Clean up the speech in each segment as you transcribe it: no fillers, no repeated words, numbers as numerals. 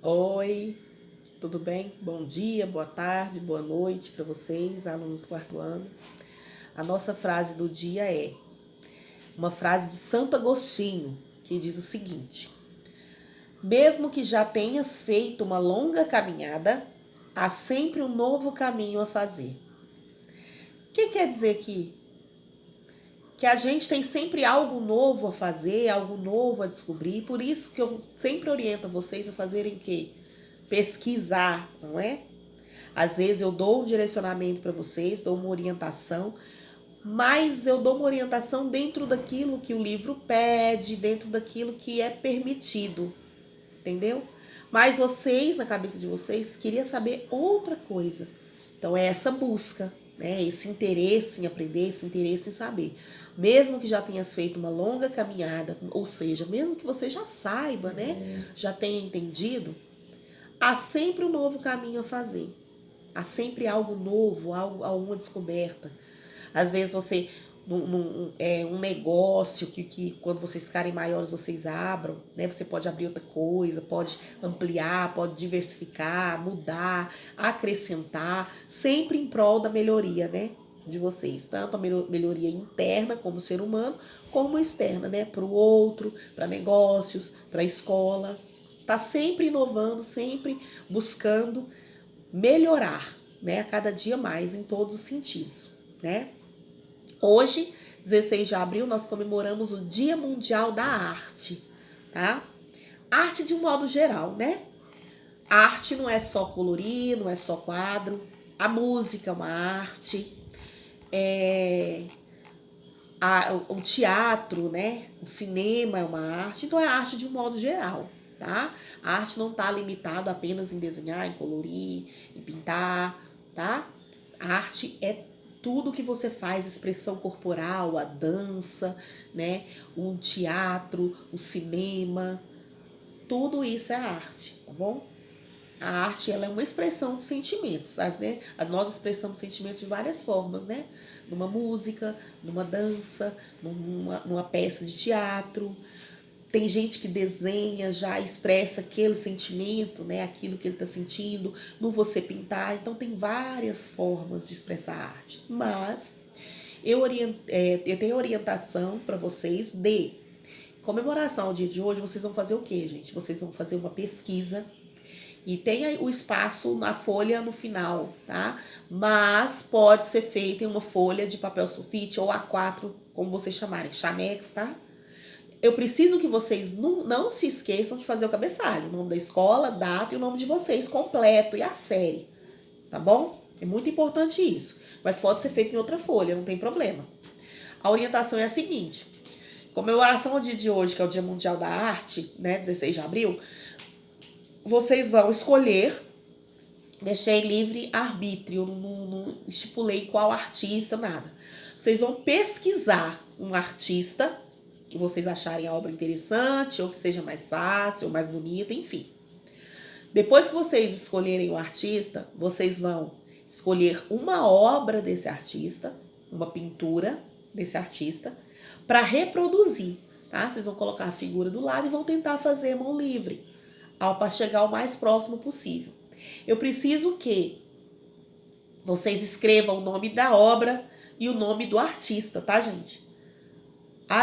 Oi, tudo bem? Bom dia, boa tarde, boa noite para vocês, alunos do quarto ano. A nossa frase do dia é uma frase de Santo Agostinho, que diz o seguinte: mesmo que já tenhas feito uma longa caminhada, há sempre um novo caminho a fazer. O que quer dizer que a gente tem sempre algo novo a fazer, algo novo a descobrir? Por isso que eu sempre oriento vocês a fazerem o quê? Pesquisar, não é? Às vezes eu dou um direcionamento para vocês, dou uma orientação, mas eu dou uma orientação dentro daquilo que o livro pede, dentro daquilo que é permitido, entendeu? Mas vocês, na cabeça de vocês, queriam saber outra coisa. Então é essa busca, né? Esse interesse em aprender, esse interesse em saber. Mesmo que já tenhas feito uma longa caminhada, ou seja, mesmo que você já saiba, né? Já tenha entendido, há sempre um novo caminho a fazer. Há sempre algo novo, alguma descoberta. Às vezes você é um negócio que quando vocês ficarem maiores vocês abram, né? Você pode abrir outra coisa, pode ampliar, pode diversificar, mudar, acrescentar, sempre em prol da melhoria, né? De vocês, tanto a melhoria interna como ser humano, como externa, né? Para o outro, para negócios, para a escola. Tá sempre inovando, sempre buscando melhorar, né, a cada dia mais em todos os sentidos, né? Hoje, 16 de abril, nós comemoramos o Dia Mundial da Arte, tá? Arte de um modo geral, né? Arte não é só colorir, não é só quadro. A música é uma arte, o teatro, né? O cinema é uma arte, então é arte de um modo geral, tá? A arte não está limitada apenas em desenhar, em colorir, em pintar, tá? A arte é tudo que você faz, expressão corporal, a dança, né? O teatro, o cinema, tudo isso é arte, tá bom? A arte, ela é uma expressão de sentimentos, né? Nós expressamos sentimentos de várias formas, né? Numa música, numa dança, numa peça de teatro. Tem gente que desenha, já expressa aquele sentimento, né? Aquilo que ele está sentindo, no você pintar. Então tem várias formas de expressar a arte. Mas eu tenho orientação para vocês de comemoração ao dia de hoje. Vocês vão fazer o quê, gente? Vocês vão fazer uma pesquisa e tem o espaço na folha no final, tá? Mas pode ser feito em uma folha de papel sulfite ou A4, como vocês chamarem, chamex, tá? Eu preciso que vocês não se esqueçam de fazer o cabeçalho, o nome da escola, data e o nome de vocês completo e a série, tá bom? É muito importante isso, mas pode ser feito em outra folha, não tem problema. A orientação é a seguinte: comemoração ao dia de hoje, que é o Dia Mundial da Arte, né, 16 de abril, vocês vão escolher, deixei livre arbítrio, não estipulei qual artista, nada. Vocês vão pesquisar um artista que vocês acharem a obra interessante, ou que seja mais fácil, ou mais bonita, enfim. Depois que vocês escolherem o artista, vocês vão escolher uma obra desse artista, uma pintura desse artista, para reproduzir, tá? Vocês vão colocar a figura do lado e vão tentar fazer mão livre, para chegar o mais próximo possível. Eu preciso que vocês escrevam o nome da obra e o nome do artista, tá, gente?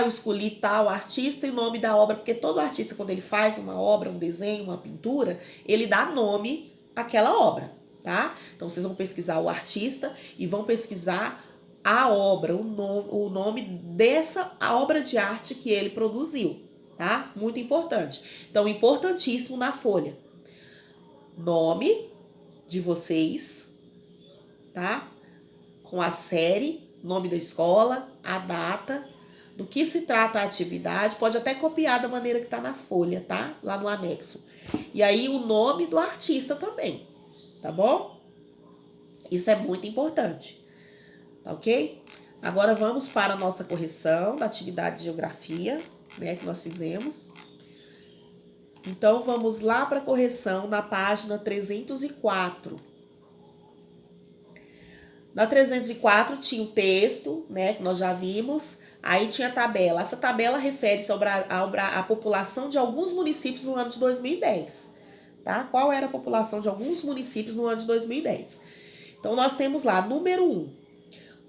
Eu escolhi tal artista e o nome da obra, porque todo artista, quando ele faz uma obra, um desenho, uma pintura, ele dá nome àquela obra, tá? Então, vocês vão pesquisar o artista e vão pesquisar a obra, o nome dessa obra de arte que ele produziu, tá? Muito importante. Então, importantíssimo na folha. Nome de vocês, tá? Com a série, nome da escola, a data, do que se trata a atividade, pode até copiar da maneira que tá na folha, tá? Lá no anexo. E aí o nome do artista também, tá bom? Isso é muito importante, tá ok? Agora vamos para a nossa correção da atividade de geografia, né, que nós fizemos. Então, vamos lá para a correção na página 304. Na 304 tinha o texto, né, que nós já vimos. Aí tinha a tabela. Essa tabela refere-se à população de alguns municípios no ano de 2010. tá? Qual era a população de alguns municípios no ano de 2010. Então, nós temos lá, número 1.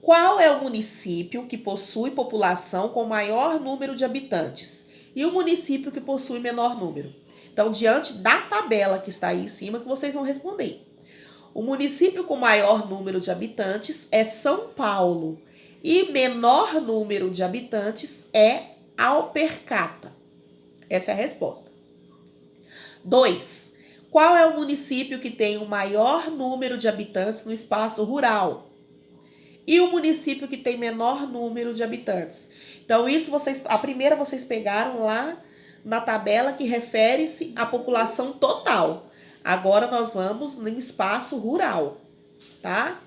Qual é o município que possui população com maior número de habitantes? E o município que possui menor número? Então, diante da tabela que está aí em cima, que vocês vão responder. O município com maior número de habitantes é São Paulo. E menor número de habitantes é Alpercata. Essa é a resposta. 2. Qual é o município que tem o maior número de habitantes no espaço rural? E o município que tem menor número de habitantes? Então, isso a primeira vocês pegaram lá na tabela que refere-se à população total. Agora nós vamos no espaço rural, tá?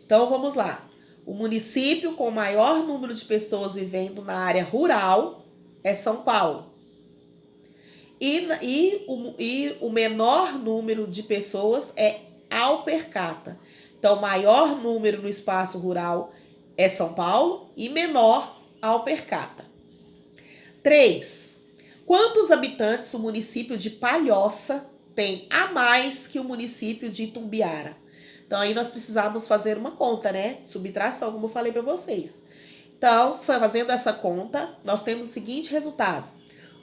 Então, vamos lá. O município com maior número de pessoas vivendo na área rural é São Paulo. E o menor número de pessoas é Alpercata. Então, maior número no espaço rural é São Paulo e menor Alpercata. 3. Quantos habitantes o município de Palhoça tem a mais que o município de Itumbiara? Então, aí nós precisamos fazer uma conta, né? Subtração, como eu falei para vocês. Então, fazendo essa conta, nós temos o seguinte resultado.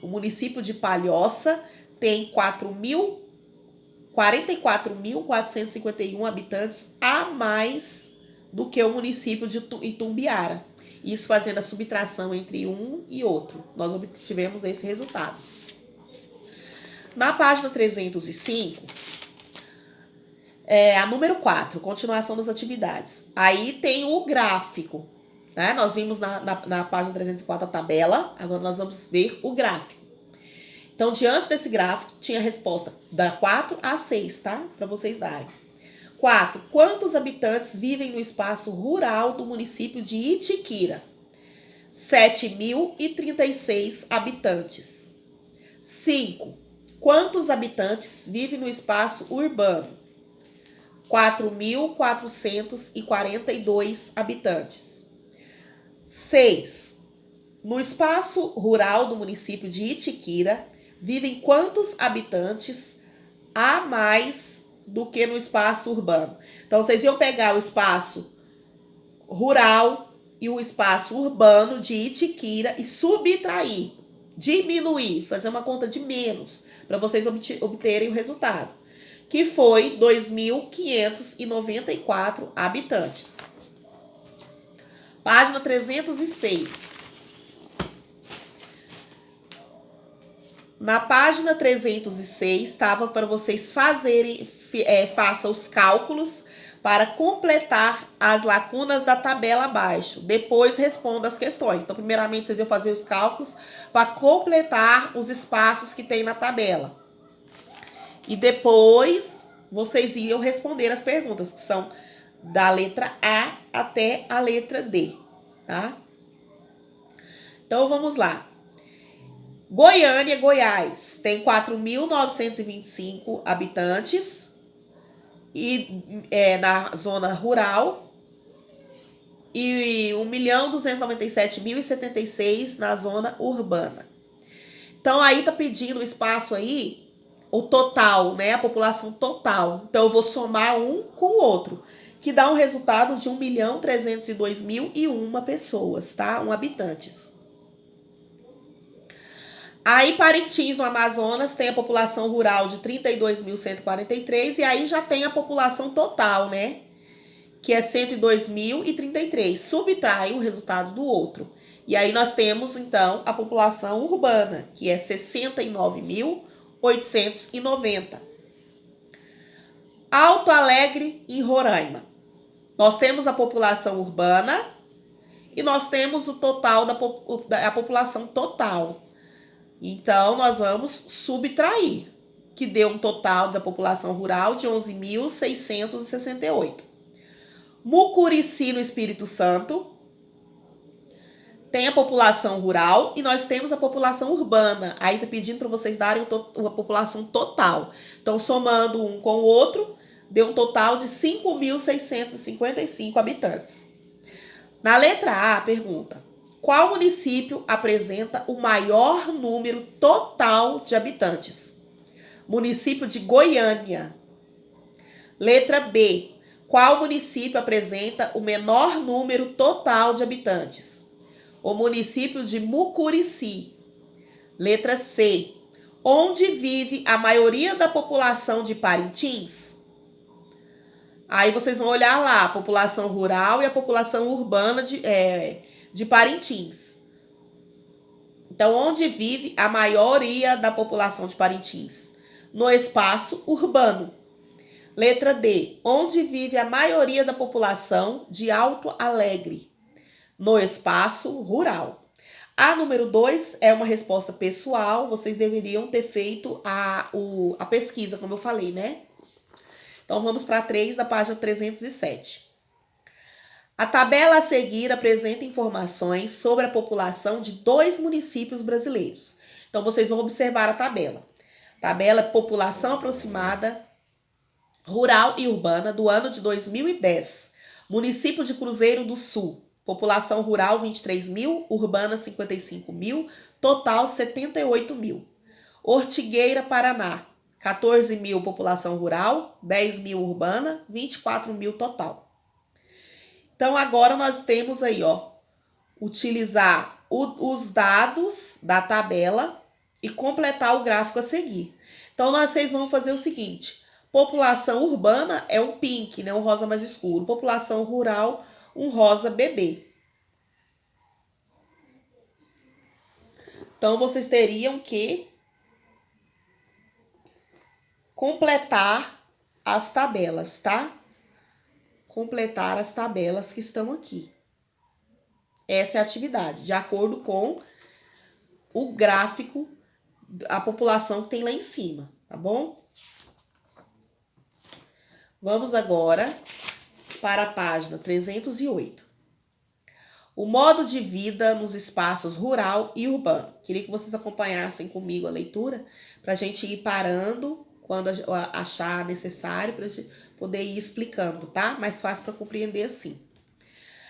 O município de Palhoça tem 44.451 habitantes a mais do que o município de Itumbiara. Isso fazendo a subtração entre um e outro. Nós obtivemos esse resultado. Na página 305, a número 4, continuação das atividades. Aí tem o gráfico. Né? Nós vimos na página 304 a tabela, agora nós vamos ver o gráfico. Então, diante desse gráfico, tinha a resposta da 4 a 6, tá? Para vocês darem. 4. Quantos habitantes vivem no espaço rural do município de Itiquira? 7.036 habitantes. 5. Quantos habitantes vivem no espaço urbano? 4.442 habitantes. 6. No espaço rural do município de Itiquira, vivem quantos habitantes a mais do que no espaço urbano? Então, vocês iam pegar o espaço rural e o espaço urbano de Itiquira e subtrair, diminuir, fazer uma conta de menos, para vocês obterem o resultado, que foi 2.594 habitantes. Página 306. Na página 306, estava para vocês façam os cálculos para completar as lacunas da tabela abaixo. Depois responda as questões. Então, primeiramente, vocês iam fazer os cálculos para completar os espaços que tem na tabela. E depois, vocês iam responder as perguntas, que são da letra A até a letra D, tá? Então, vamos lá. Goiânia, Goiás, tem 4.925 habitantes e na zona rural e 1.297.076 na zona urbana. Então, aí tá pedindo o espaço aí, o total, né? A população total. Então, eu vou somar um com o outro, que dá um resultado de 1.302.001 pessoas, tá? Habitantes. Aí, Parintins, no Amazonas, tem a população rural de 32.143 e aí já tem a população total, né? Que é 102.033. Subtrai o resultado do outro. E aí nós temos, então, a população urbana, que é 69.890. Alto Alegre, em Roraima. Nós temos a população urbana e nós temos o total da população total. Então, nós vamos subtrair, que deu um total da população rural de 11.668. Mucurici, no Espírito Santo, tem a população rural e nós temos a população urbana. Aí tá pedindo para vocês darem a população total. Então, somando um com o outro, deu um total de 5.655 habitantes. Na letra A, pergunta: qual município apresenta o maior número total de habitantes? Município de Goiânia. Letra B. Qual município apresenta o menor número total de habitantes? O município de Mucurici. Letra C. Onde vive a maioria da população de Parintins? Aí vocês vão olhar lá a população rural e a população urbana de Parintins. Então, onde vive a maioria da população de Parintins? No espaço urbano. Letra D. Onde vive a maioria da população de Alto Alegre? No espaço rural. A número 2 é uma resposta pessoal. Vocês deveriam ter feito a pesquisa, como eu falei, né? Então, vamos para a 3 da página 307. A tabela a seguir apresenta informações sobre a população de 2 municípios brasileiros. Então, vocês vão observar a tabela. Tabela população aproximada rural e urbana do ano de 2010. Município de Cruzeiro do Sul. População rural 23 mil, urbana 55 mil, total 78 mil. Ortigueira, Paraná. 14 mil população rural, 10 mil urbana, 24 mil total. Então, agora nós temos aí, utilizar os dados da tabela e completar o gráfico a seguir. Então, vocês vão fazer o seguinte. População urbana é um pink, né? Um rosa mais escuro. População rural, um rosa bebê. Então, vocês teriam que completar as tabelas, tá? Completar as tabelas que estão aqui. Essa é a atividade, de acordo com o gráfico, a população que tem lá em cima, tá bom? Vamos agora para a página 308. O modo de vida nos espaços rural e urbano. Queria que vocês acompanhassem comigo a leitura, para a gente ir parando quando achar necessário, para a gente poder ir explicando, tá? Mais fácil para compreender assim.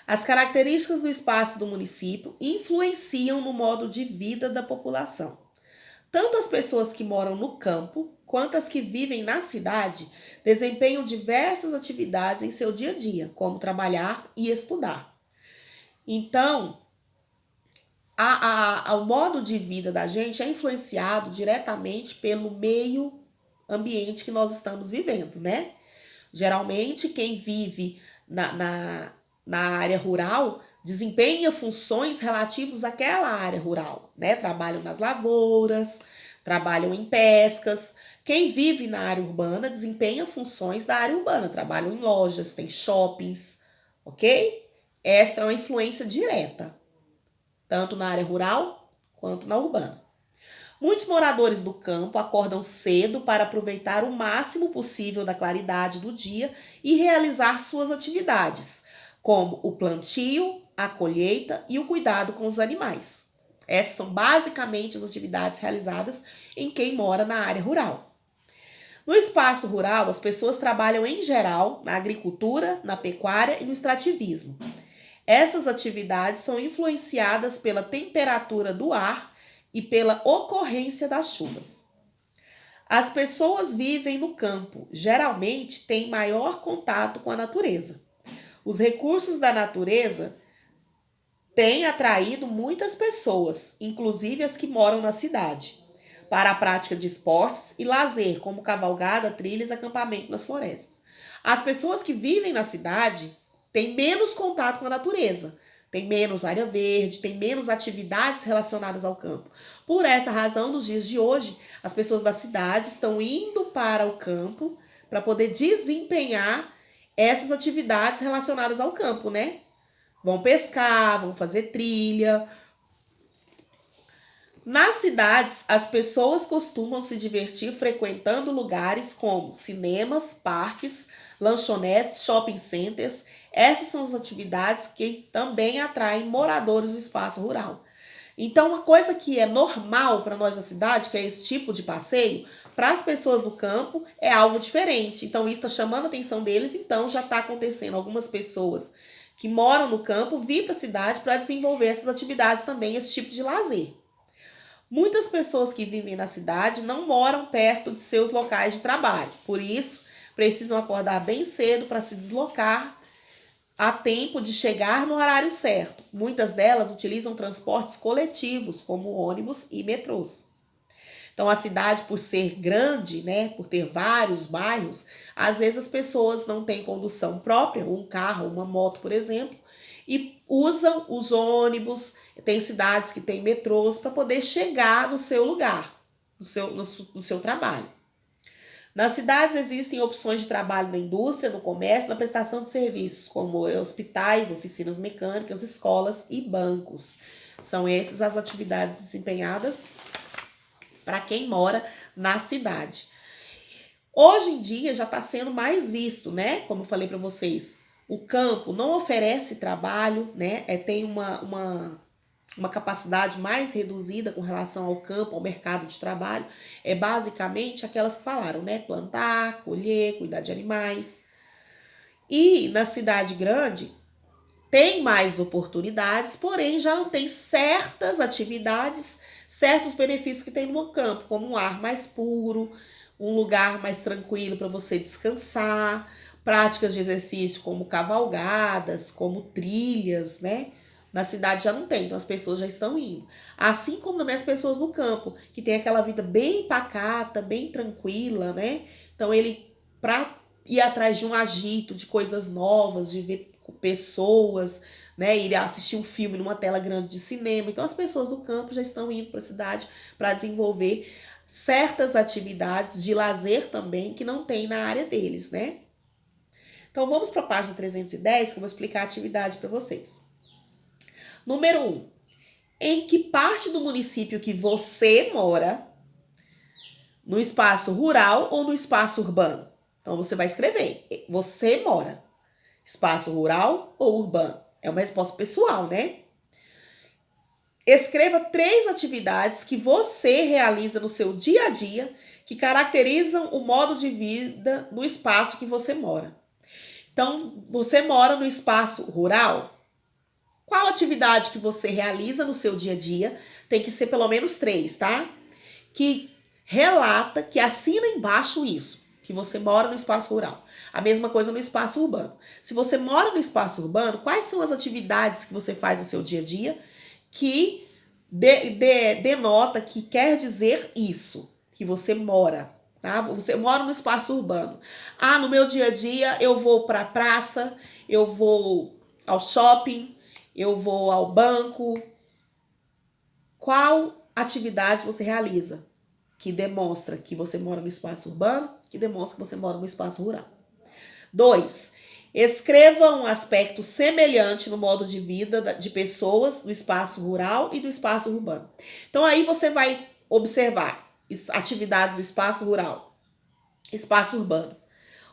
As características do espaço do município influenciam no modo de vida da população. Tanto as pessoas que moram no campo, quanto as que vivem na cidade, desempenham diversas atividades em seu dia a dia, como trabalhar e estudar. Então, o modo de vida da gente é influenciado diretamente pelo meio ambiente que nós estamos vivendo, né? Geralmente, quem vive na área rural desempenha funções relativas àquela área rural, né? Trabalham nas lavouras, trabalham em pescas. Quem vive na área urbana desempenha funções da área urbana, trabalham em lojas, tem shoppings, ok? Essa é uma influência direta, tanto na área rural quanto na urbana. Muitos moradores do campo acordam cedo para aproveitar o máximo possível da claridade do dia e realizar suas atividades, como o plantio, a colheita e o cuidado com os animais. Essas são basicamente as atividades realizadas em quem mora na área rural. No espaço rural, as pessoas trabalham em geral na agricultura, na pecuária e no extrativismo. Essas atividades são influenciadas pela temperatura do ar e pela ocorrência das chuvas. As pessoas vivem no campo, geralmente têm maior contato com a natureza. Os recursos da natureza têm atraído muitas pessoas, inclusive as que moram na cidade, para a prática de esportes e lazer, como cavalgada, trilhas e acampamento nas florestas. As pessoas que vivem na cidade têm menos contato com a natureza, tem menos área verde, tem menos atividades relacionadas ao campo. Por essa razão, nos dias de hoje, as pessoas da cidade estão indo para o campo para poder desempenhar essas atividades relacionadas ao campo, né? Vão pescar, vão fazer trilha. Nas cidades, as pessoas costumam se divertir frequentando lugares como cinemas, parques, lanchonetes, shopping centers. Essas são as atividades que também atraem moradores do espaço rural. Então, uma coisa que é normal para nós da cidade, que é esse tipo de passeio, para as pessoas do campo é algo diferente. Então, isso está chamando a atenção deles, então já está acontecendo algumas pessoas que moram no campo vir para a cidade para desenvolver essas atividades também, esse tipo de lazer. Muitas pessoas que vivem na cidade não moram perto de seus locais de trabalho. Por isso, precisam acordar bem cedo para se deslocar a tempo de chegar no horário certo. Muitas delas utilizam transportes coletivos, como ônibus e metrôs. Então, a cidade, por ser grande, né, por ter vários bairros, às vezes as pessoas não têm condução própria, um carro, uma moto, por exemplo, e usam os ônibus. Tem cidades que têm metrôs para poder chegar no seu lugar, no seu trabalho. Nas cidades existem opções de trabalho na indústria, no comércio, na prestação de serviços, como hospitais, oficinas mecânicas, escolas e bancos. São essas as atividades desempenhadas para quem mora na cidade. Hoje em dia já está sendo mais visto, né? Como eu falei para vocês, o campo não oferece trabalho, né? Tem uma capacidade mais reduzida com relação ao campo, ao mercado de trabalho. É basicamente aquelas que falaram, né? Plantar, colher, cuidar de animais. E na cidade grande tem mais oportunidades, porém já não tem certas atividades, certos benefícios que tem no campo, como um ar mais puro, um lugar mais tranquilo para você descansar, práticas de exercício como cavalgadas, como trilhas, né? Na cidade já não tem, então as pessoas já estão indo. Assim como também as pessoas no campo, que tem aquela vida bem pacata, bem tranquila, né? Então ele, para ir atrás de um agito, de coisas novas, de ver pessoas, né? Ir assistir um filme numa tela grande de cinema. Então as pessoas do campo já estão indo para a cidade para desenvolver certas atividades de lazer também que não tem na área deles, né? Então vamos para a página 310 que eu vou explicar a atividade para vocês. Número 1. Em que parte do município que você mora, no espaço rural ou no espaço urbano? Então você vai escrever, você mora, espaço rural ou urbano? É uma resposta pessoal, né? Escreva 3 atividades que você realiza no seu dia a dia que caracterizam o modo de vida no espaço que você mora. Então, você mora no espaço rural? Qual atividade que você realiza no seu dia a dia? Tem que ser pelo menos 3, tá? Que relata, que assina embaixo isso, que você mora no espaço rural. A mesma coisa no espaço urbano. Se você mora no espaço urbano, quais são as atividades que você faz no seu dia a dia que denota, que quer dizer isso, que você mora, tá? Você mora no espaço urbano. Ah, no meu dia a dia eu vou para a praça, eu vou ao shopping, eu vou ao banco. Qual atividade você realiza que demonstra que você mora no espaço urbano, que demonstra que você mora no espaço rural? 2. Escreva um aspecto semelhante no modo de vida de pessoas no espaço rural e no espaço urbano. Então aí você vai observar atividades do espaço rural, espaço urbano.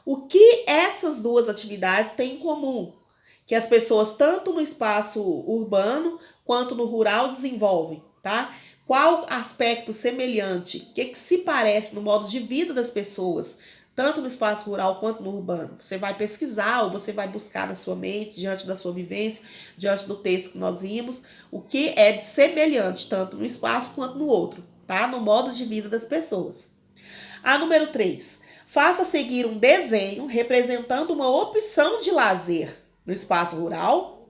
O que essas duas atividades têm em comum? Que as pessoas, tanto no espaço urbano quanto no rural, desenvolvem, tá? Qual aspecto semelhante, o que se parece no modo de vida das pessoas, tanto no espaço rural quanto no urbano? Você vai pesquisar ou você vai buscar na sua mente, diante da sua vivência, diante do texto que nós vimos, o que é de semelhante, tanto no espaço quanto no outro, tá? No modo de vida das pessoas. A número 3. Faça seguir um desenho representando uma opção de lazer no espaço rural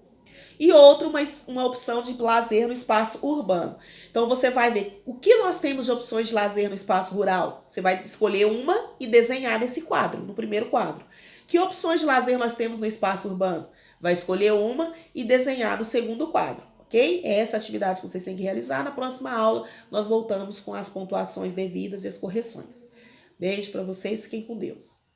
e outra, uma opção de lazer no espaço urbano. Então você vai ver o que nós temos de opções de lazer no espaço rural. Você vai escolher uma e desenhar nesse quadro, no primeiro quadro. Que opções de lazer nós temos no espaço urbano? Vai escolher uma e desenhar no segundo quadro, ok? É essa atividade que vocês têm que realizar. Na próxima aula nós voltamos com as pontuações devidas e as correções. Beijo para vocês, fiquem com Deus.